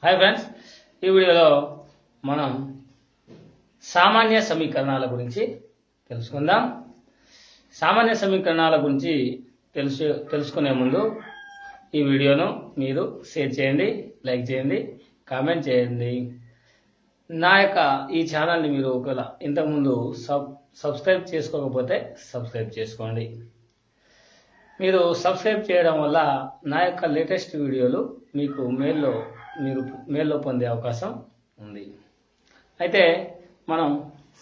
Hi friends, ఈ వీడియోలో మనం సామాన్య సమీకరణాల గురించి తెలుసుకుందాం. సామాన్య సమీకరణాల గురించి తెలుసుకునే ముందు ఈ వీడియోను మీరు షేర్ చేయండి, లైక్ చేయండి, కామెంట్ చేయండి. నా యొక్క ఈ ఛానల్ని మీరు ఒకవేళ ఇంతకుముందు సబ్స్క్రైబ్ చేసుకోకపోతే సబ్స్క్రైబ్ చేసుకోండి. మీరు సబ్స్క్రైబ్ చేయడం వల్ల నా యొక్క లేటెస్ట్ వీడియోలు మీకు మెయిల్లో పొందే అవకాశం ఉంది. అయితే మనం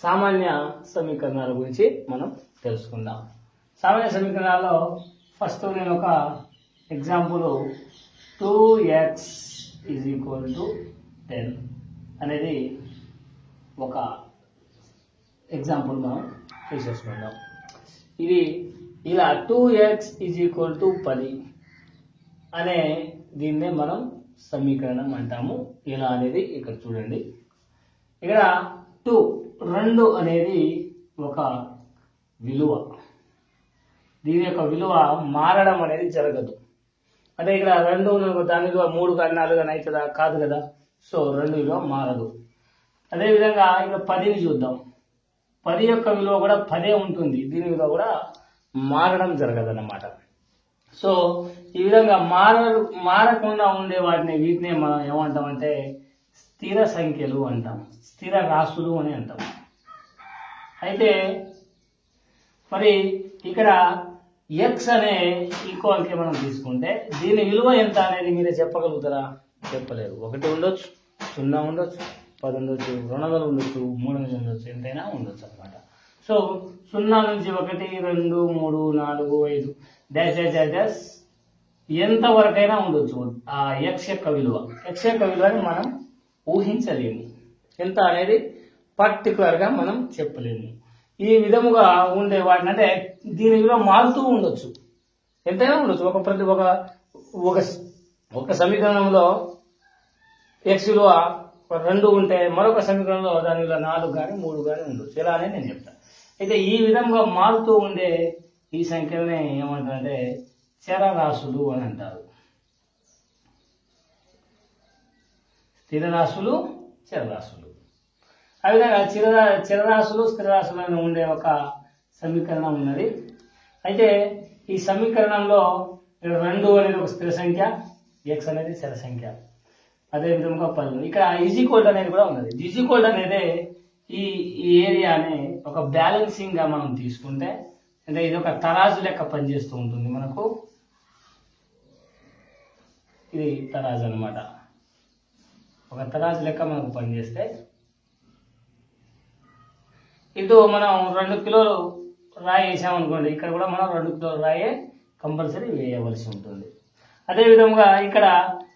సామాన్య సమీకరణాల గురించి మనం తెలుసుకుందాం. సామాన్య సమీకరణాల్లో ఫస్ట్ నేను ఒక ఎగ్జాంపుల్ 2x = 10 అనేది ఒక ఎగ్జాంపుల్ మనం తీసేసుకుందాం. ఇది ఇలా 2x = 10 అనే దీన్నే మనం సమీకరణం అంటాము. ఇలా అనేది ఇక్కడ చూడండి. ఇక్కడ 2 అనేది ఒక విలువ. దీని యొక్క విలువ మారడం అనేది జరగదు. అంటే ఇక్కడ 2 దాని విలువ 3 కానీ 4 కానీ అవుతుందా? కాదు కదా. సో 2 విలువ మారదు. అదేవిధంగా ఇక్కడ 10ని చూద్దాం. 10 యొక్క విలువ కూడా 10 ఉంటుంది. దీని విలువ కూడా మారడం జరగదు అన్నమాట. సో ఈ విధంగా మారకుండా ఉండే వీటిని మనం ఏమంటామంటే స్థిర సంఖ్యలు అంటాం, స్థిర రాశులు అని అంటాం. అయితే మరి ఇక్కడ x అనే ఈక్వల్కి మనం తీసుకుంటే దీని విలువ ఎంత అనేది మీరే చెప్పగలుగుతారా? చెప్పలేరు. 1 ఉండొచ్చు, 0 ఉండొచ్చు, 10 ఉండొచ్చు, 200 ఉండొచ్చు, 300 ఉండొచ్చు, ఎంతైనా ఉండొచ్చు అనమాట. సో 0 నుంచి 1, 2, 3, 4, 5 డాష్ ఎంత వరకైనా ఉండొచ్చు. ఆ x యొక్క విలువని మనం ఊహించలేము. ఎంత అనేది పర్టికులర్ గా మనం చెప్పలేము. ఈ విధముగా ఉండే వాటిని అంటే దీని విలువ మారుతూ ఉండొచ్చు, ఎంతైనా ఉండొచ్చు. ఒక సమీకరణంలో x విలువ 2 ఉంటే మరొక సమీకరణంలో దాని విలువ 4 కానీ 3 కానీ ఉండొచ్చు. ఇలా అనేది నేను చెప్తాను. అయితే ఈ విధంగా మారుతూ ఉండే ఈ సంఖ్యలనే ఏమంటారంటే చరరాశులు అని అంటారు. స్థిర రాశులు, చరరాశులు. అదేవిధంగా చరరాశులు, స్థిర రాశులు అని ఉండే ఒక సమీకరణం ఉన్నది. అయితే ఈ సమీకరణంలో 2 అనేది ఒక స్థిర సంఖ్య, x అనేది చర సంఖ్య. అదేవిధంగా 10 ఇక్కడ ఈజీకోల్డ్ అనేది కూడా ఉన్నది. ఈజీకోల్డ్ అనేది ఈ ఏరియాని ఒక బ్యాలెన్సింగ్ గా మనం తీసుకుంటే అంటే ఇది ఒక తరాజు లెక్క పనిచేస్తూ ఉంటుంది. మనకు ఇది తరాజు అనమాట. ఒక తరాజు లెక్క మనకు పనిచేస్తే ఇటు మనం 2 కిలోలు రాయి వేసామనుకోండి, ఇక్కడ కూడా మనం 2 కిలోలు రాయే కంపల్సరీ వేయవలసి ఉంటుంది. అదేవిధంగా ఇక్కడ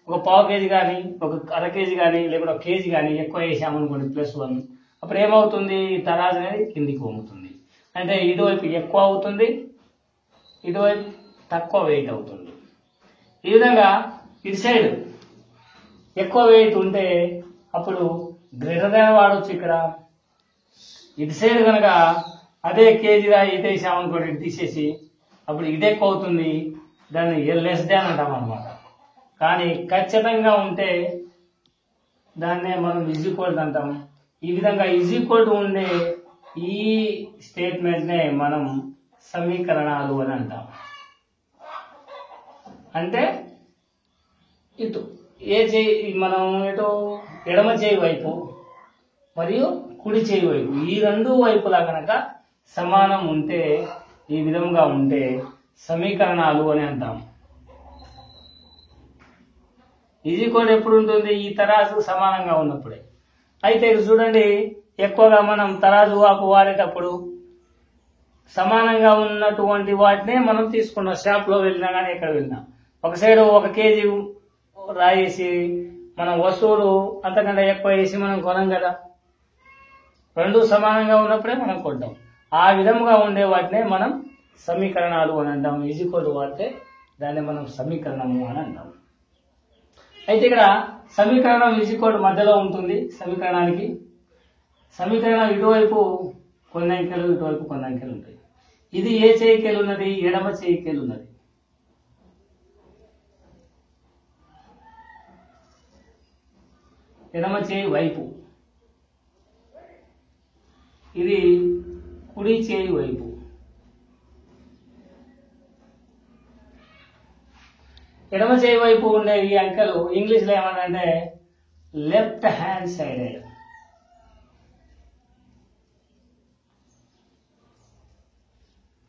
ఒక పావు కేజీ కానీ, ఒక అర కేజీ కానీ, లేకపోతే ఒక కేజీ కానీ ఎక్కువ వేసామనుకోండి +1, అప్పుడు ఏమవుతుంది? ఈ తరాజు అనేది కిందికి వంగుతుంది. అంటే ఇటువైపు ఎక్కువ అవుతుంది, ఇటువైపు తక్కువ వెయిట్ అవుతుంది. ఈ విధంగా ఇటు సైడ్ ఎక్కువ వెయిట్ ఉంటే అప్పుడు గ్రేటర్ దాన్ వాడవచ్చు. ఇక్కడ ఇటు సైడ్ కనుక అదే కేజీ రాయి ఇటు వేసామనుకోండి, ఇటు తీసేసి అప్పుడు ఇటు ఎక్కువ అవుతుంది, దాన్ని లెస్ దాన్ అంటాం అనమాట. కానీ ఖచ్చితంగా ఉంటే దాన్నే మనం ఈజీకోల్డ్ అంటాం. ఈ విధంగా ఈజీకోల్డ్ ఉండే ఈ స్టేట్మెంట్ నే మనం సమీకరణాలు అని అంటాం. అంటే ఇటు మనం ఇటు ఎడమ చేయి వైపు మరియు కుడి చేయి వైపు ఈ 2 వైపులా కనుక సమానం ఉంటే, ఈ విధంగా ఉంటే సమీకరణాలు అని అంటాం. ఈజీకోల్డ్ ఎప్పుడు ఉంటుంది? ఈ తరాజు సమానంగా ఉన్నప్పుడే. అయితే ఇది చూడండి, ఎక్కువగా మనం తరాజు వాపు వాడేటప్పుడు సమానంగా ఉన్నటువంటి వాటినే మనం తీసుకున్నాం. షాప్ లో వెళ్ళినా కానీ ఎక్కడ వెళ్ళినా ఒక సైడ్ 1 కేజీ రాయేసి మనం వస్తువులు అంతకంటే ఎక్కువ వేసి మనం కొనం కదా. 2 సమానంగా ఉన్నప్పుడే మనం కొంటాం. ఆ విధముగా ఉండే వాటినే మనం సమీకరణాలు అని అంటాం. ఈజీకోల్డ్ వాడితే దాన్ని మనం సమీకరణము అని అంటాం. అయితే ఇక్కడ సమీకరణం ఈజీకోల్డ్ మధ్యలో ఉంటుంది. సమీకరణం ఇటువైపు కొన్ని అంకెలు, ఇటువైపు కొన్ని అంకెలు ఉంటాయి. ఇది ఏ చేయికేలు ఉన్నది? ఎడమ చేయికేలు ఉన్నది. ఎడమ చేయి వైపు, ఇది కుడి చేయి వైపు. ఎడమ చేయి వైపు ఉండే ఈ అంకెలు ఇంగ్లీష్లో ఏమన్నంటే లెఫ్ట్ హ్యాండ్ సైడెడ్.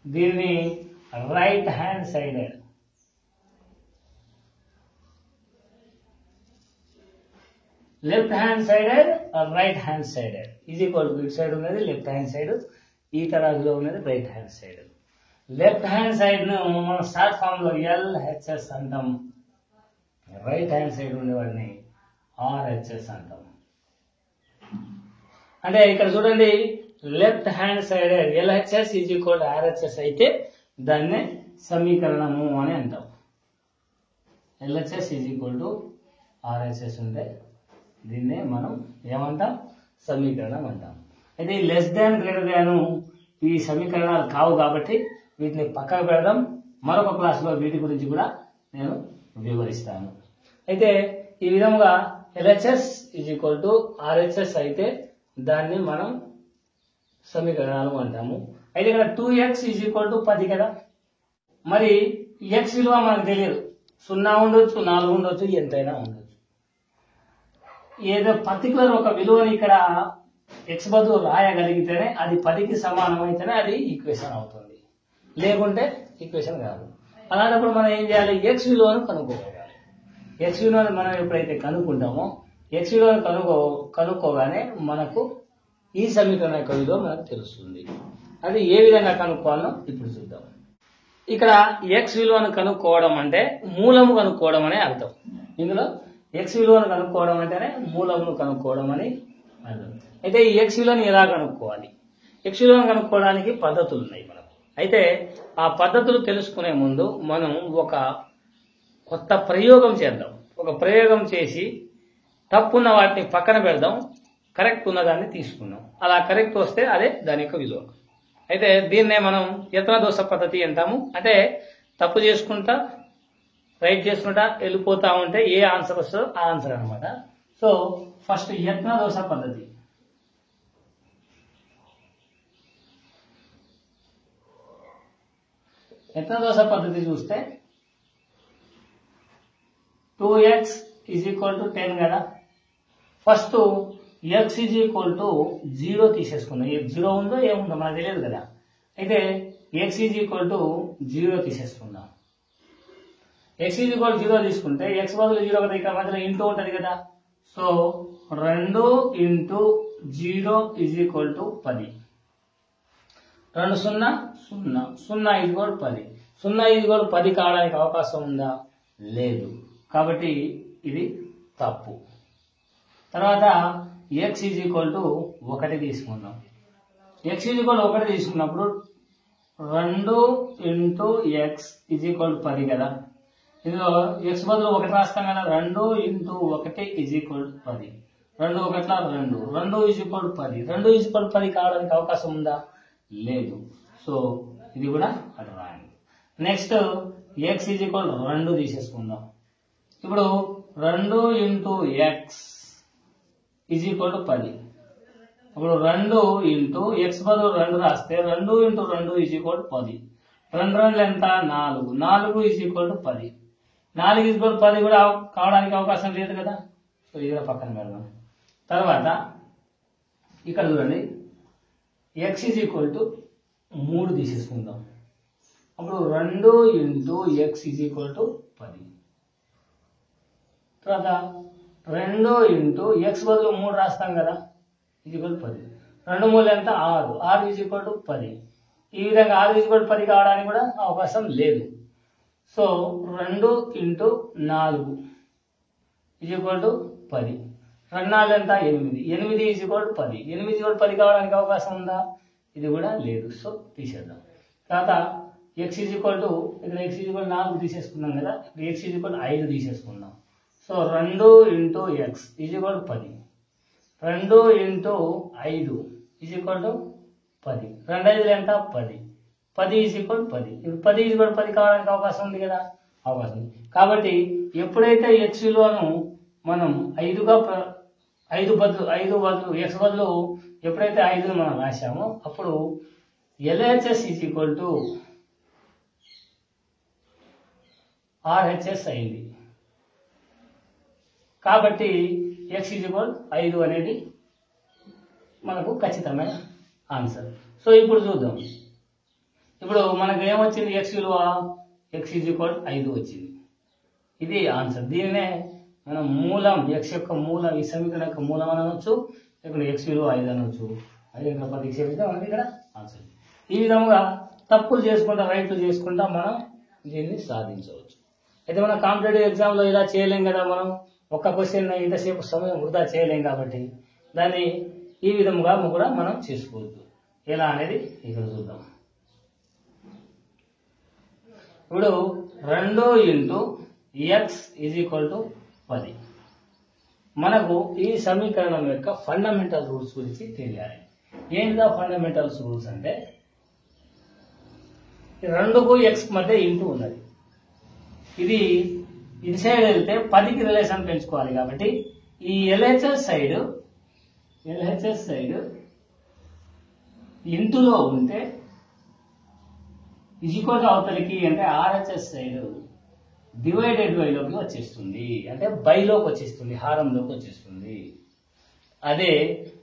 దీన్ని right hand sided. Left hand sided right hand sided is equal to ఇటు సైడ్ ఉన్నది లెఫ్ట్ హ్యాండ్ సైడ్, ఈ తరగతిలో ఉన్నది right hand side. Left hand side ను మనం షార్ట్ ఫామ్ లో LHS అంటాం, రైట్ హ్యాండ్ సైడ్ ఉండేవాడిని RHS అంటాం. అంటే ఇక్కడ చూడండి, left hand sided LHS is equal to RHS అయితే దాన్నే సమీకరణము అని అంటాం. LHS is equal to RHS ఉంటే దీన్నే మనం ఏమంటాం, సమీకరణం అంటాం. అయితే ఈ లెస్ దాన్ గ్రేటర్ దాన్ ఈ సమీకరణాలు కావు కాబట్టి వీటిని పక్కకు పెడదాం. మరొక క్లాసులో వీటి గురించి కూడా నేను వివరిస్తాను. అయితే ఈ విధంగా LHS is equal to RHS అయితే దాన్ని మనం సమీకరణాలు అంటాము. అయితే ఇక్కడ 2x ఈజ్ ఈక్వల్ టు 10 కదా. మరి x విలువ మనకు తెలియదు, 0 ఉండొచ్చు, 4 ఉండొచ్చు, ఎంతైనా ఉండొచ్చు. ఏదో పర్టికులర్ ఒక విలువని ఇక్కడ x బదులు రాయగలిగితేనే అది 10కి సమానం అయితేనే అది ఈక్వేషన్ అవుతుంది, లేకుంటే ఈక్వేషన్ కాదు. అలాంటప్పుడు మనం ఏం చేయాలి, x విలువను కనుక్కోవాలి. x విలువను మనం ఎప్పుడైతే కనుక్కుంటామో x విలువను కనుక్కోగానే మనకు ఈ సమీకరణ యొక్క విలువ మనకు తెలుస్తుంది. అది ఏ విధంగా కనుక్కోవాలో ఇప్పుడు చూద్దాం. ఇక్కడ x విలువను కనుక్కోవడం అంటే మూలము కనుక్కోవడం అనే అర్థం. ఇందులో x విలువను కనుక్కోవడం అంటేనే మూలమును కనుక్కోవడం అని అర్థం. అయితే ఈ x విలువను ఎలా కనుక్కోవాలి? x విలువను కనుక్కోవడానికి పద్ధతులు ఉన్నాయి మనకు. అయితే ఆ పద్ధతులు తెలుసుకునే ముందు మనం ఒక కొత్త ప్రయోగం చేద్దాం. ఒక ప్రయోగం చేసి తప్పున్న వాటిని పక్కన పెడదాం, కరెక్ట్ ఉన్నదాన్ని తీసుకుందాం. అలా కరెక్ట్ వస్తే అదే దాని యొక్క విలువ. అయితే దీన్నే మనం యత్న దోష పద్ధతి అంటాము. అంటే తప్పు చేసుకుంటా రైట్ చేసుకుంటా వెళ్ళిపోతా ఉంటే ఏ ఆన్సర్ వస్తుందో ఆ ఆన్సర్ అనమాట. సో ఫస్ట్ యత్న దోష పద్ధతి. యత్న దోష పద్ధతి చూస్తే 2x ఈజ్ ఈక్వల్ టు 10 కదా. First x is equal to 0 తీసేసుకుందాం. 0 ఉందో ఏముందో మనకు తెలియదు కదా. అయితే x ఈజ్ ఈక్వల్ టు 0 తీసేసుకుందాం. x ఈజ్ ఈక్వల్ 0 తీసుకుంటే x బదులు 0 కదా, ఇక్కడ మధ్యలో ఇంటూ ఉంటుంది కదా. So 2 into 0 is equal to 10. 2 0 0 0 is equal 10. 0 is equal 10 కావడానికి అవకాశం ఉందా? లేదు. కాబట్టి ఇది తప్పు. తర్వాత x ఈజ్ ఈక్వల్ టు 1 తీసుకుందాం. x ఈజ్ ఈక్వల్ 1 తీసుకున్నప్పుడు 2 ఇంటూ x ఈజ్ ఈక్వల్ 10 కదా. ఇందులో x బదులు 1 రాస్తాం కదా. 2 into 1 is equal 10. 2 1 2 is equal 10. 2 is equal 10 కావడానికి అవకాశం ఉందా? లేదు. సో ఇది కూడా wrong. Next x is equal 2 తీసేసుకుందాం. ఇప్పుడు 2 into x is equal to 10. ఇప్పుడు 2 ఇంటూ x బదులు 2 రాస్తే 2 ఇంటూ 2 ఈజ్ ఈక్వల్ 10. 2 2 ఎంత? 4. 4 is equal to 10. 4 is equal 10 కూడా కావడానికి అవకాశం లేదు కదా. సో ఇది కూడా పక్కన పెడదాం. తర్వాత ఇక్కడ చూడండి, x ఈజ్ ఈక్వల్ టు 3 తీసేసుకుందాం. అప్పుడు 2 into x is equal to 10. తర్వాత 2 ఇంటూ x బదులు 3 రాస్తాం కదా, ఈజ్ ఈక్వల్ 10. 2 3 ఎంత? 6. 6 ఈజ్ ఈక్వల్ టు 10. ఈ విధంగా 6 ఈజ్ ఈక్వల్ 10 కావడానికి కూడా అవకాశం లేదు. So 2 into 4 is equal to 10. 2 4 ఎంత? 8. 8 ఈజ్ ఈక్వల్ 10. 8 ఈజ్ ఈక్వల్ 10 కావడానికి అవకాశం ఉందా? ఇది కూడా లేదు. సో తీసేద్దాం. తర్వాత x ఈజ్ ఈక్వల్ టు, ఇక్కడ x ఈజ్ ఈక్వల్ 4 తీసేసుకున్నాం కదా. x ఈజ్ ఈక్వల్ 5 తీసేసుకుందాం. So 2 into x is equal 10. 2 into 5 is equal to 10. 2 5 ఎంత? 10. 10 ఈజ్ ఈక్వల్ 10. ఇప్పుడు 10 ఈజ్ ఈక్వల్ 10 కావడానికి అవకాశం ఉంది కదా, అవకాశం ఉంది. కాబట్టి ఎప్పుడైతే x విలువను మనం 5గా 5 బదులు ఎక్స్ బదులు ఎప్పుడైతే 5ని మనం రాశామో అప్పుడు LHS is equal to RHS అయింది. కాబట్టి x ఈజ్ ఈక్వల్ 5 అనేది మనకు ఖచ్చితమైన ఆన్సర్. సో ఇప్పుడు చూద్దాం. ఇప్పుడు మనకు ఏమొచ్చింది? x విలువ x ఈజ్ ఈక్వల్ 5 వచ్చింది. ఇది ఆన్సర్. దీనినే మనం మూలం, x యొక్క మూలం, ఈ సమీకరణం యొక్క మూలం అని అనొచ్చు. ఇక్కడ x విలువ 5 అనొచ్చు. అది ఇక్కడ ప్రతిక్షేపిస్తే మనకి ఇక్కడ ఆన్సర్. ఈ విధంగా తప్పులు చేసుకుంటా రైట్లు చేసుకుంటా మనం దీన్ని సాధించవచ్చు. అయితే మనం కాంపిటేటివ్ ఎగ్జామ్లో ఇలా చేయలేం కదా, మనం ఒక్క క్వశ్చన్ ఇంతసేపు సమయం వృధా చేయలేం. కాబట్టి దాన్ని ఈ విధంగా కూడా మనం చేసుకోవద్దు. ఎలా అనేది ఇక్కడ చూద్దాం. ఇప్పుడు 2 into x is equal to 10. మనకు ఈ సమీకరణం యొక్క ఫండమెంటల్ రూల్స్ గురించి తెలియాలి. ఏంటిదా ఫండమెంటల్స్ రూల్స్ అంటే 2కు x మధ్య ఇంటూ ఉన్నది. ఇది సైడ్ వెళ్తే 10కి రిలేషన్ పెంచుకోవాలి. కాబట్టి ఈ LHS సైడ్ ఇంటూలో ఉంటే ఈక్వల్ అవతలికి అంటే RHS సైడ్ డివైడెడ్ బైలోకి వచ్చేస్తుంది, అంటే బైలోకి వచ్చేస్తుంది, హారంలోకి వచ్చేస్తుంది. అదే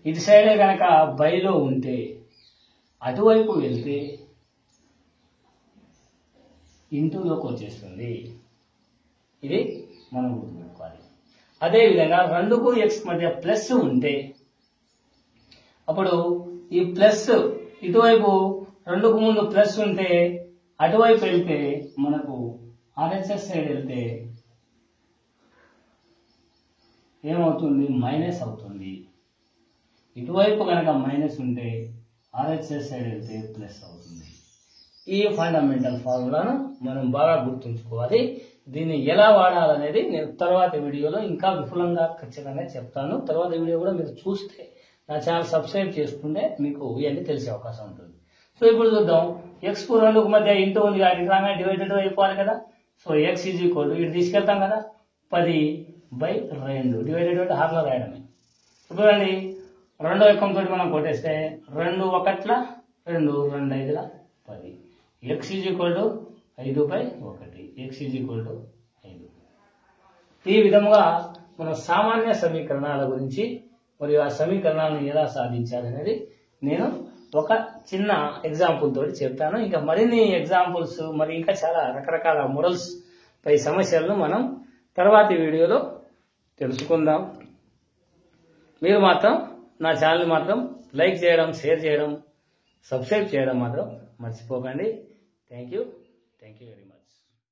ఇది సైడే కనుక బైలో ఉంటే అటువైపు వెళ్తే ఇంటూలోకి వచ్చేస్తుంది. ఇది మనం గుర్తుపెట్టుకోవాలి. అదేవిధంగా 2కు x మధ్య ప్లస్ ఉంటే అప్పుడు ఈ ప్లస్ ఇటువైపు 2కు ముందు ప్లస్ ఉంటే అటువైపు వెళ్తే మనకు RHS సైడ్ వెళ్తే ఏమవుతుంది? మైనస్ అవుతుంది. ఇటువైపు కనుక మైనస్ ఉంటే RHS సైడ్ వెళ్తే ప్లస్ అవుతుంది. ఈ ఫండమెంటల్ ఫార్ములాను మనం బాగా గుర్తుంచుకోవాలి. దీన్ని ఎలా వాడాలనేది నేను తర్వాత వీడియోలో ఇంకా విపులంగా ఖచ్చితంగా చెప్తాను. తర్వాత వీడియో కూడా మీరు చూస్తే, నా ఛానల్ సబ్స్క్రైబ్ చేసుకుంటే మీకు ఇవన్నీ తెలిసే అవకాశం ఉంటుంది. సో ఇప్పుడు చూద్దాం. x కు 2కు మధ్య ఇంటూ ఉంది కాబట్టి రాగానే డివైడెడ్ అయిపోవాలి కదా. So x is equal to ఇటు తీసుకెళ్తాం కదా, 10/2 డివైడెడ్ అంటే హార్లో రాయడమే. ఇప్పుడు రండి, 2వ ఎక్కంతో మనం కొట్టేస్తే 2 1 2 2 5 10. x is equal to 5/1. x is equal to 5. ఈ విధముగా మనం సామాన్య సమీకరణాల గురించి మరియు ఆ సమీకరణాలను ఎలా సాధించాలనేది నేను ఒక చిన్న ఎగ్జాంపుల్ తోటి చెప్తాను. ఇంకా మరిన్ని ఎగ్జాంపుల్స్, మరి ఇంకా చాలా రకరకాల మోరల్స్ పై సమస్యలను మనం తర్వాతి వీడియోలో తెలుసుకుందాం. మీరు మాత్రం నా ఛానల్ మాత్రం లైక్ చేయడం, షేర్ చేయడం, సబ్స్క్రైబ్ చేయడం మాత్రం మర్చిపోకండి. Thank you very much.